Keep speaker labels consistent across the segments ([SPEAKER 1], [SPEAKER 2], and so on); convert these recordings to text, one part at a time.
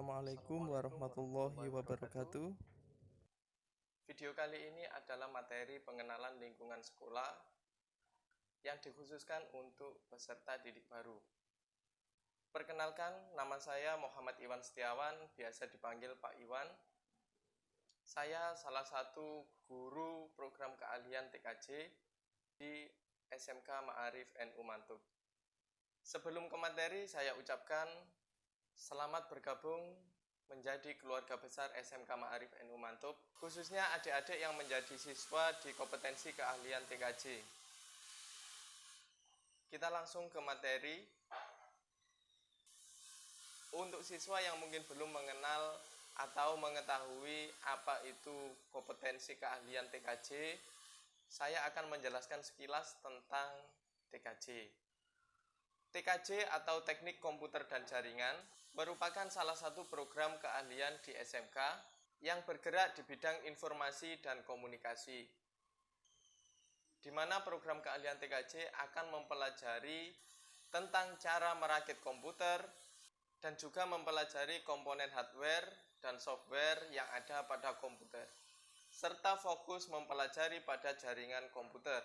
[SPEAKER 1] Assalamualaikum warahmatullahi wabarakatuh.
[SPEAKER 2] Video kali ini adalah materi pengenalan lingkungan sekolah yang dikhususkan untuk peserta didik baru. Perkenalkan, nama saya Muhammad Iwan Setiawan, biasa dipanggil Pak Iwan. Saya salah satu guru program keahlian TKJ di SMK Ma'arif NU Mantub. Sebelum ke materi, saya ucapkan selamat bergabung menjadi keluarga besar SMK Ma'arif NU Mantub, khususnya adik-adik yang menjadi siswa di kompetensi keahlian TKJ. Kita langsung ke materi. Untuk siswa yang mungkin belum mengenal atau mengetahui apa itu kompetensi keahlian TKJ, saya akan menjelaskan sekilas tentang TKJ. TKJ atau Teknik Komputer dan Jaringan merupakan salah satu program keahlian di SMK yang bergerak di bidang informasi dan komunikasi, di mana program keahlian TKJ akan mempelajari tentang cara merakit komputer dan juga mempelajari komponen hardware dan software yang ada pada komputer, serta fokus mempelajari pada jaringan komputer,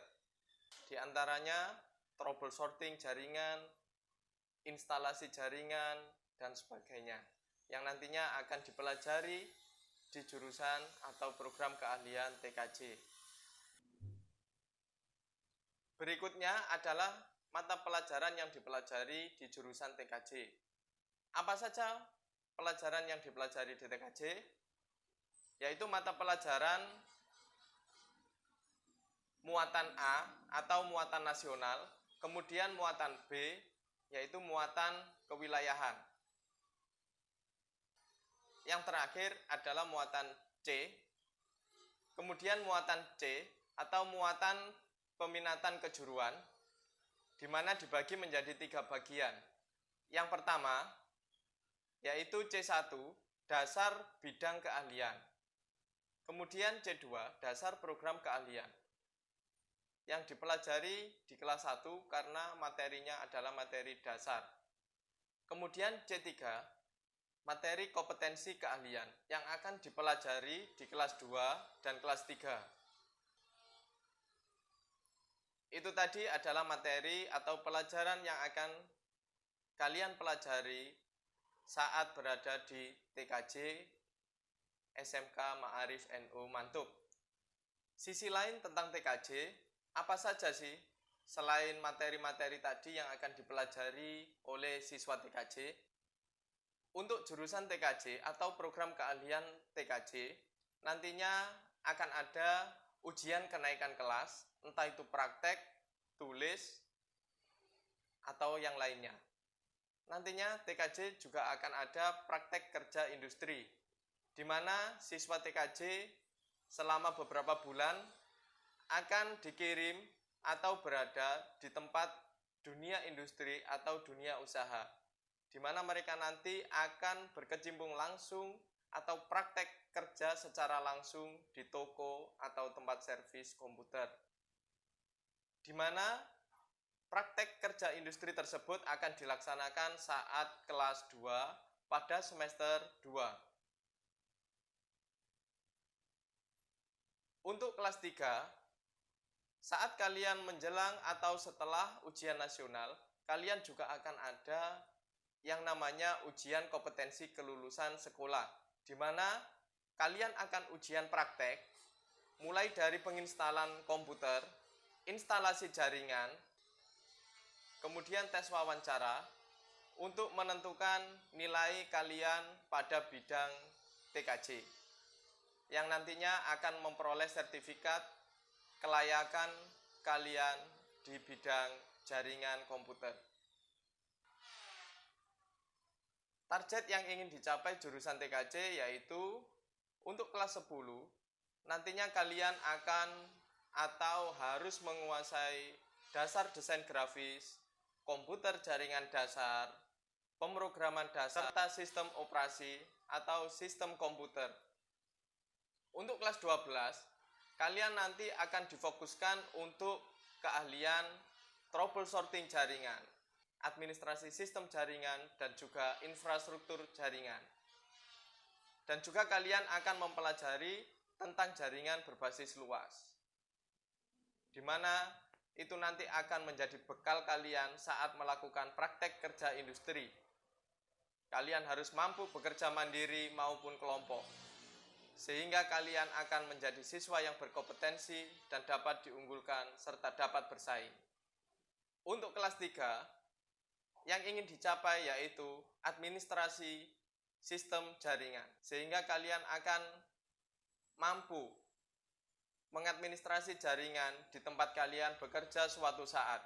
[SPEAKER 2] di antaranya troubleshooting jaringan, instalasi jaringan, dan sebagainya, yang nantinya akan dipelajari di jurusan atau program keahlian TKJ. Berikutnya adalah mata pelajaran yang dipelajari di jurusan TKJ. Apa saja pelajaran yang dipelajari di TKJ? Yaitu mata pelajaran muatan A atau muatan nasional, kemudian muatan B, yaitu muatan kewilayahan. Yang terakhir adalah muatan C, kemudian muatan C atau muatan peminatan kejuruan, di mana dibagi menjadi 3 bagian. Yang pertama, yaitu C1, dasar bidang keahlian. Kemudian C2, dasar program keahlian, yang dipelajari di kelas 1 karena materinya adalah materi dasar. Kemudian C3, materi kompetensi keahlian, yang akan dipelajari di kelas 2 dan kelas 3. Itu tadi adalah materi atau pelajaran yang akan kalian pelajari saat berada di TKJ SMK Ma'arif NU Mantub. Sisi lain tentang TKJ, apa saja sih selain materi-materi tadi yang akan dipelajari oleh siswa TKJ? Untuk jurusan TKJ atau program keahlian TKJ, nantinya akan ada ujian kenaikan kelas, entah itu praktek, tulis, atau yang lainnya. Nantinya TKJ juga akan ada praktek kerja industri, di mana siswa TKJ selama beberapa bulan akan dikirim atau berada di tempat dunia industri atau dunia usaha, di mana mereka nanti akan berkecimpung langsung atau praktek kerja secara langsung di toko atau tempat servis komputer, di mana praktek kerja industri tersebut akan dilaksanakan saat kelas 2 pada semester 2. Untuk kelas 3, saat kalian menjelang atau setelah ujian nasional, kalian juga akan ada yang namanya ujian kompetensi kelulusan sekolah, di mana kalian akan ujian praktek, mulai dari penginstalan komputer, instalasi jaringan, kemudian tes wawancara, untuk menentukan nilai kalian pada bidang TKJ, yang nantinya akan memperoleh sertifikat kelayakan kalian di bidang jaringan komputer. Target yang ingin dicapai jurusan TKJ yaitu untuk kelas 10, nantinya kalian akan atau harus menguasai dasar desain grafis, komputer jaringan dasar, pemrograman dasar, serta sistem operasi atau sistem komputer. Untuk kelas 12, kalian nanti akan difokuskan untuk keahlian troubleshooting jaringan, administrasi sistem jaringan, dan juga infrastruktur jaringan. Dan juga kalian akan mempelajari tentang jaringan berbasis luas, di mana itu nanti akan menjadi bekal kalian saat melakukan praktek kerja industri. Kalian harus mampu bekerja mandiri maupun kelompok, sehingga kalian akan menjadi siswa yang berkompetensi dan dapat diunggulkan serta dapat bersaing. Untuk kelas 3, yang ingin dicapai yaitu administrasi sistem jaringan, sehingga kalian akan mampu mengadministrasi jaringan di tempat kalian bekerja suatu saat.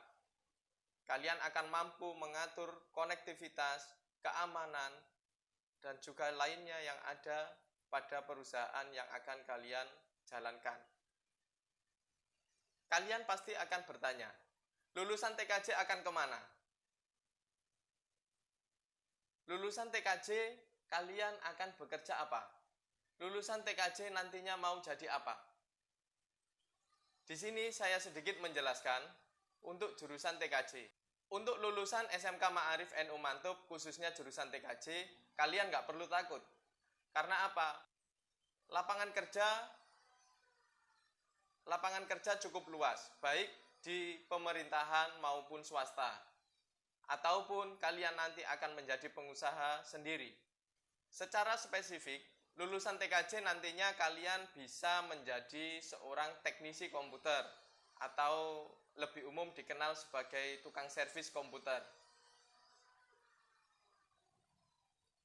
[SPEAKER 2] Kalian akan mampu mengatur konektivitas, keamanan, dan juga lainnya yang ada pada perusahaan yang akan kalian jalankan. Kalian pasti akan bertanya, lulusan TKJ akan kemana? Lulusan TKJ, kalian akan bekerja apa? Lulusan TKJ nantinya mau jadi apa? Di sini saya sedikit menjelaskan untuk jurusan TKJ. Untuk lulusan SMK Ma'arif NU Mantub, khususnya jurusan TKJ, kalian nggak perlu takut. Karena apa? Lapangan kerja cukup luas, baik di pemerintahan maupun swasta. Ataupun kalian nanti akan menjadi pengusaha sendiri. Secara spesifik, lulusan TKJ nantinya kalian bisa menjadi seorang teknisi komputer atau lebih umum dikenal sebagai tukang servis komputer.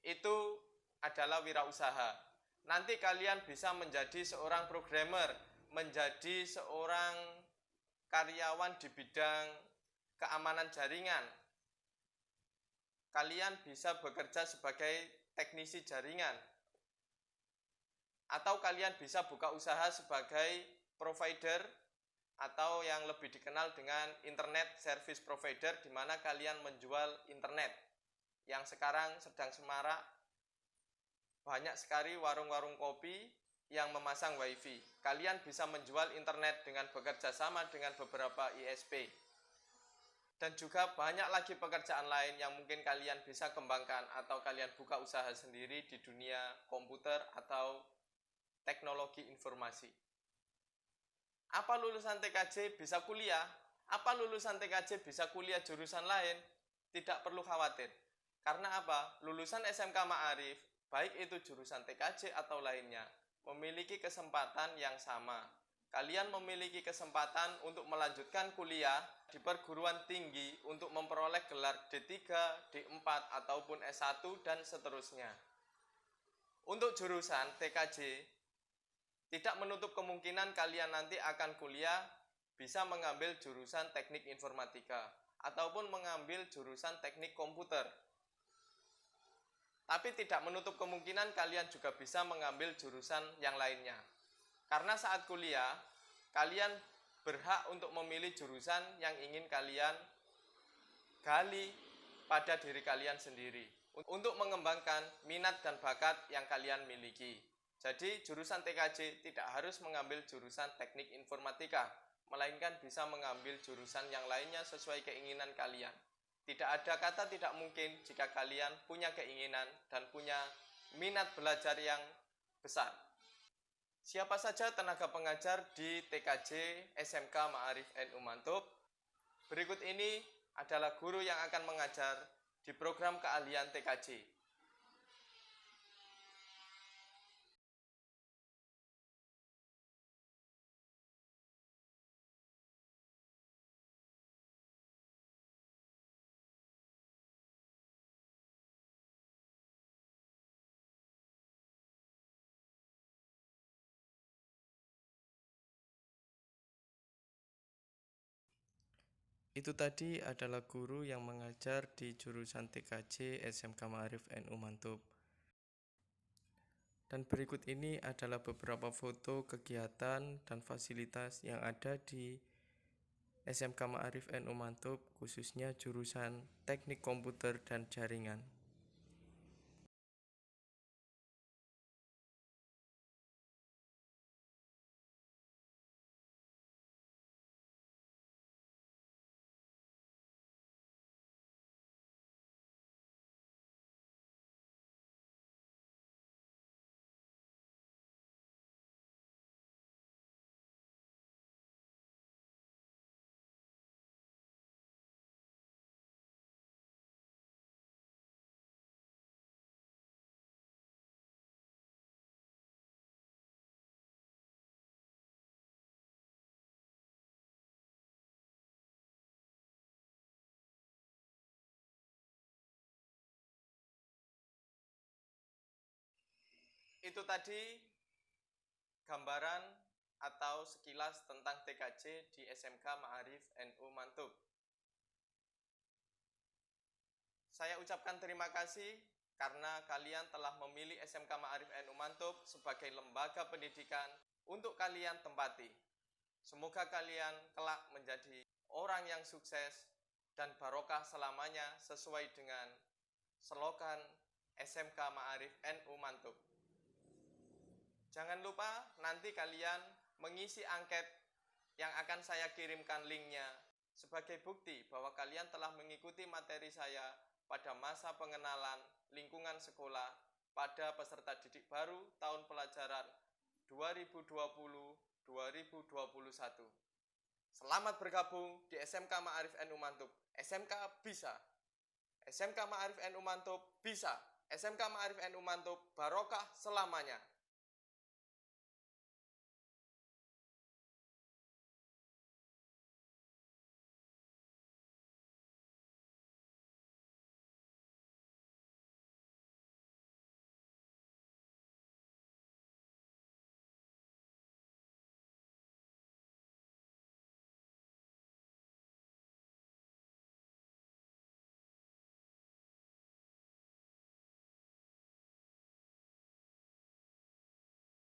[SPEAKER 2] Itu adalah wirausaha. Nanti kalian bisa menjadi seorang programmer, menjadi seorang karyawan di bidang keamanan jaringan. Kalian bisa bekerja sebagai teknisi jaringan. Atau kalian bisa buka usaha sebagai provider atau yang lebih dikenal dengan internet service provider, di mana kalian menjual internet. Yang sekarang sedang semarak, banyak sekali warung-warung kopi yang memasang wifi. Kalian bisa menjual internet dengan bekerja sama dengan beberapa ISP. Dan juga banyak lagi pekerjaan lain yang mungkin kalian bisa kembangkan atau kalian buka usaha sendiri di dunia komputer atau teknologi informasi. Apa lulusan TKJ bisa kuliah? Apa lulusan TKJ bisa kuliah jurusan lain? Tidak perlu khawatir. Karena apa? Lulusan SMK Ma'arif, baik itu jurusan TKJ atau lainnya, memiliki kesempatan yang sama. Kalian memiliki kesempatan untuk melanjutkan kuliah di perguruan tinggi untuk memperoleh gelar D3, D4, ataupun S1, dan seterusnya. Untuk jurusan TKJ, tidak menutup kemungkinan kalian nanti akan kuliah bisa mengambil jurusan teknik informatika ataupun mengambil jurusan teknik komputer. Tapi tidak menutup kemungkinan kalian juga bisa mengambil jurusan yang lainnya. Karena saat kuliah, kalian berhak untuk memilih jurusan yang ingin kalian gali pada diri kalian sendiri untuk mengembangkan minat dan bakat yang kalian miliki. Jadi jurusan TKJ tidak harus mengambil jurusan teknik informatika, melainkan bisa mengambil jurusan yang lainnya sesuai keinginan kalian. Tidak ada kata tidak mungkin jika kalian punya keinginan dan punya minat belajar yang besar. Siapa saja tenaga pengajar di TKJ SMK Ma'arif NU Mantub? Berikut ini adalah guru yang akan mengajar di program keahlian TKJ.
[SPEAKER 1] Itu tadi adalah guru yang mengajar di jurusan TKJ SMK Ma'arif NU Mantub. Dan berikut ini adalah beberapa foto kegiatan dan fasilitas yang ada di SMK Ma'arif NU Mantub, khususnya jurusan Teknik Komputer dan Jaringan.
[SPEAKER 2] Itu tadi gambaran atau sekilas tentang TKJ di SMK Ma'arif NU Mantub. Saya ucapkan terima kasih karena kalian telah memilih SMK Ma'arif NU Mantub sebagai lembaga pendidikan untuk kalian tempati. Semoga kalian kelak menjadi orang yang sukses dan barokah selamanya sesuai dengan slogan SMK Ma'arif NU Mantub. Jangan lupa nanti kalian mengisi angket yang akan saya kirimkan linknya sebagai bukti bahwa kalian telah mengikuti materi saya pada masa pengenalan lingkungan sekolah pada peserta didik baru tahun pelajaran 2020-2021. Selamat bergabung di SMK Ma'arif NU Mantub. SMK bisa. SMK Ma'arif NU Mantub bisa. SMK Ma'arif NU Mantub barokah selamanya.